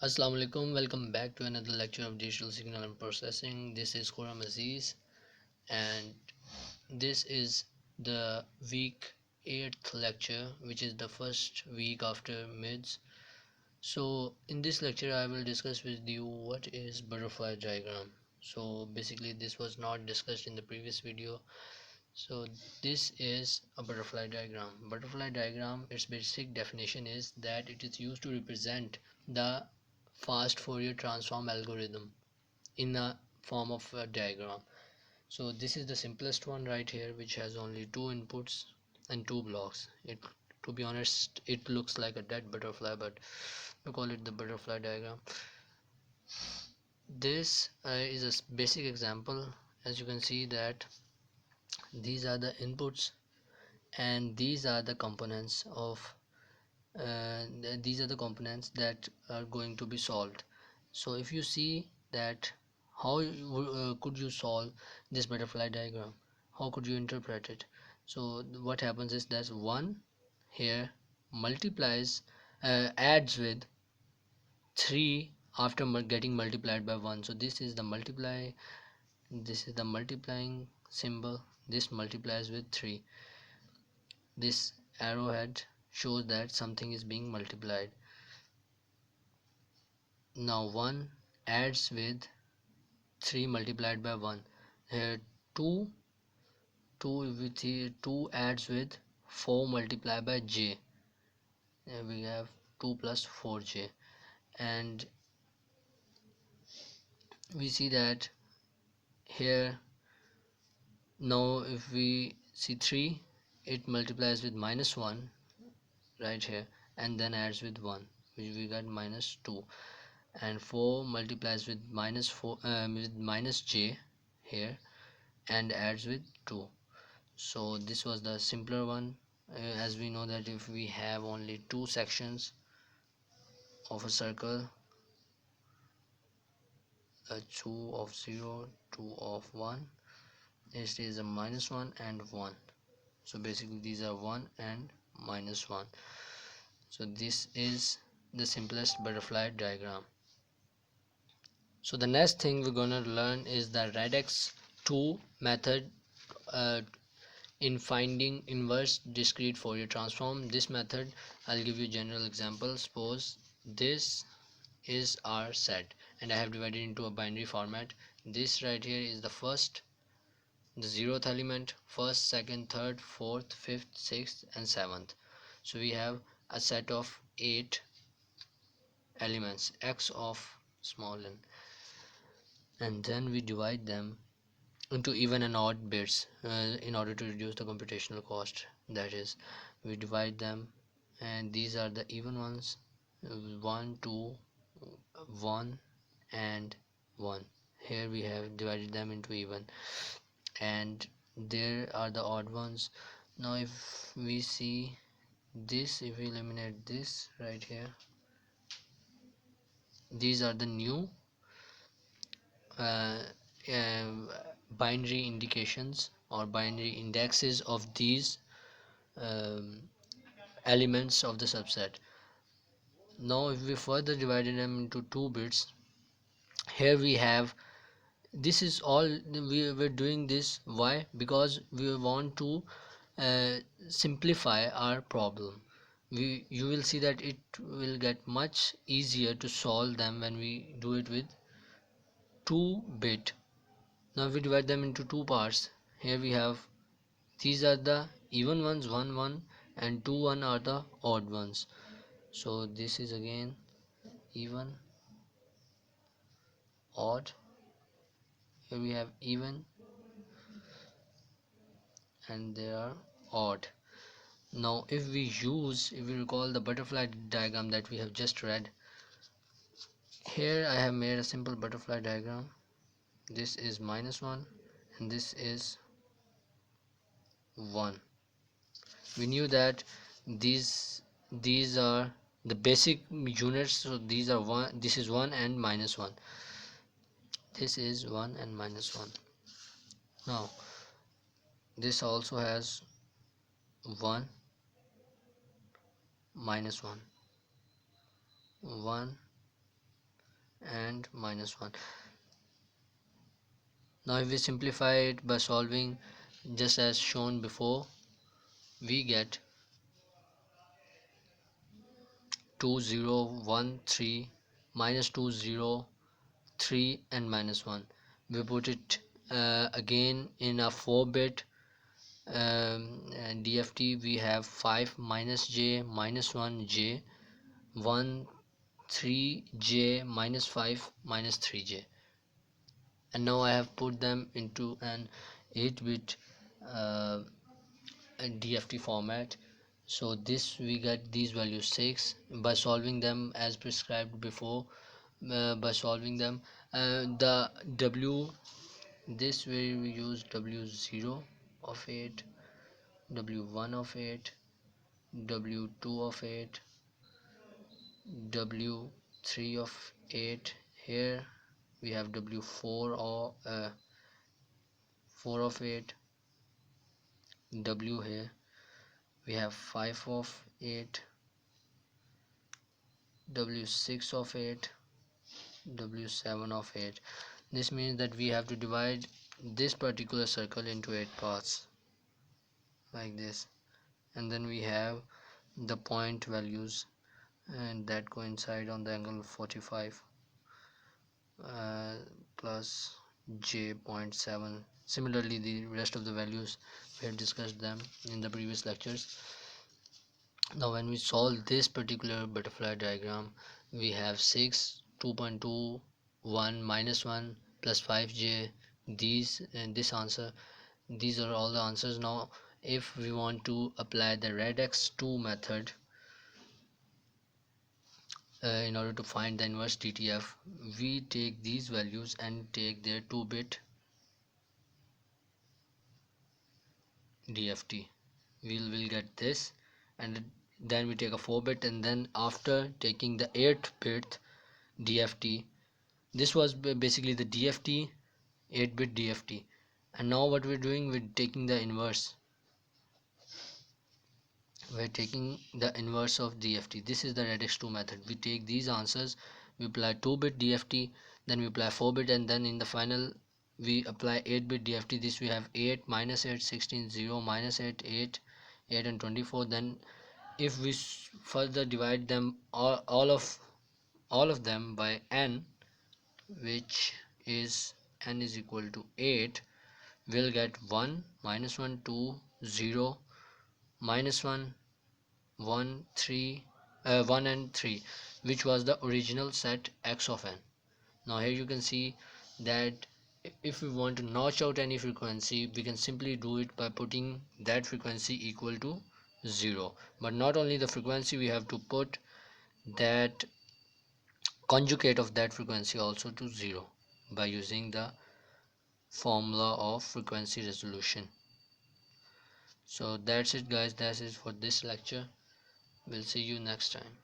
Assalamu alaikum. Welcome back to another lecture of digital signal and processing. This is Khurram Aziz, and this is the week 8th lecture, which is the first week after mids. So in this lecture I will discuss with you what is butterfly diagram. So basically this was not discussed in the previous video. So this is a butterfly diagram. Butterfly diagram, its basic definition is that it is used to represent the fast Fourier transform algorithm in the form of a diagram. So this is the simplest one right here, which has only two inputs and two blocks. To be honest, it looks like a dead butterfly, but we call it the butterfly diagram. This is a basic example. As you can see that these are the inputs and these are the components of these are the components that are going to be solved. So if you see that how could you solve this butterfly diagram, how could you interpret it? So what happens is that 1 here multiplies adds with 3 after getting multiplied by 1. So this is the multiplying symbol. This multiplies with 3. This arrowhead shows that something is being multiplied. Now 1 adds with 3 multiplied by 1. Here 2 adds with 4 multiplied by j. Here we have 2 plus 4j, and we see that here now if we see 3, it multiplies with minus 1 right here and then adds with 1, which we got minus 2, and 4 multiplies with minus 4 with minus j here and adds with 2. So this was the simpler one. As we know that if we have only two sections of a circle, 2 of 0, 2 of 1, it is a minus 1 and 1. So basically these are 1 and minus 1. So this is the simplest butterfly diagram. So the next thing we're gonna learn is the Radiix-2 method in finding inverse discrete Fourier transform. This method, I'll give you general examples. Suppose this is our set and I have divided into a binary format. This right here is the zeroth element, first, second, third, fourth, fifth, sixth and seventh. So we have a set of 8 elements, x of small n, and then we divide them into even and odd bits in order to reduce the computational cost. That is, we divide them, and these are the even ones, 1 2 1 and 1. Here we have divided them into even, and there are the odd ones. Now if we see this, if we eliminate this right here, these are the new uh, uh, binary indications or binary indexes of these um, elements of the subset. Now if we further divided them into 2 bits, here we have, this is all we were doing this. Why? Because we want to simplify our problem. You will see that it will get much easier to solve them when we do it with 2-bit. Now we divide them into 2 parts. Here we have, these are the even ones, 1 1, and 2 1 are the odd ones. So this is again even, odd. Here we have even and they are odd. Now if we recall the butterfly diagram that we have just read, here I have made a simple butterfly diagram. This is minus 1 and this is 1. We knew that these are the basic units, so these are 1, this is 1 and minus 1, this is 1 and minus 1. Now this also has 1 minus 1, 1 and -1. Now if we simplify it by solving just as shown before, we get 2013 -203 and -1. We put it again in a 4-bit DFT. We have 5 -j -1 j 1 3j -5 -3j, and now I have put them into an 8-bit DFT format. So this we get these values 6 by solving them as prescribed before. By solving them, the W, this way we use W0 of 8, W1 of 8, W2 of 8, W3 of 8. Here we have W4 or 4 of 8, W here we have 5 of 8, W6 of 8, W7 of 8. This means that we have to divide this particular circle into 8 parts like this, and then we have the point values and that coincide on the angle 45 plus j.7. Similarly, the rest of the values we have discussed them in the previous lectures. Now when we solve this particular butterfly diagram, we have 6, 2.2, 1, -1 plus 5j. These and this answer, these are all the answers. Now if we want to apply the Radiix-2 method in order to find the inverse DTF, we take these values and take their 2-bit DFT. We'll get this, and then we take a 4-bit, and then after taking the 8-bit DFT, this was basically the DFT, 8-bit DFT, and now what we're doing, we're taking the inverse. We're taking the inverse of DFT. This is the Radiix-2 method. We take these answers, we apply 2-bit DFT, then we apply 4-bit, and then in the final we apply 8-bit DFT. This we have 8 -8 16 0 -8 8 8 and 24. Then if we further divide them all of them by n, which is n is equal to 8, we'll get 1 -1 2 0 -1 1 3 1 and 3, which was the original set x of n. Now here you can see that if we want to notch out any frequency, we can simply do it by putting that frequency equal to 0. But not only the frequency, we have to put that conjugate of that frequency also to 0 by using the formula of frequency resolution. So that's it guys, that's it for this lecture. We'll see you next time.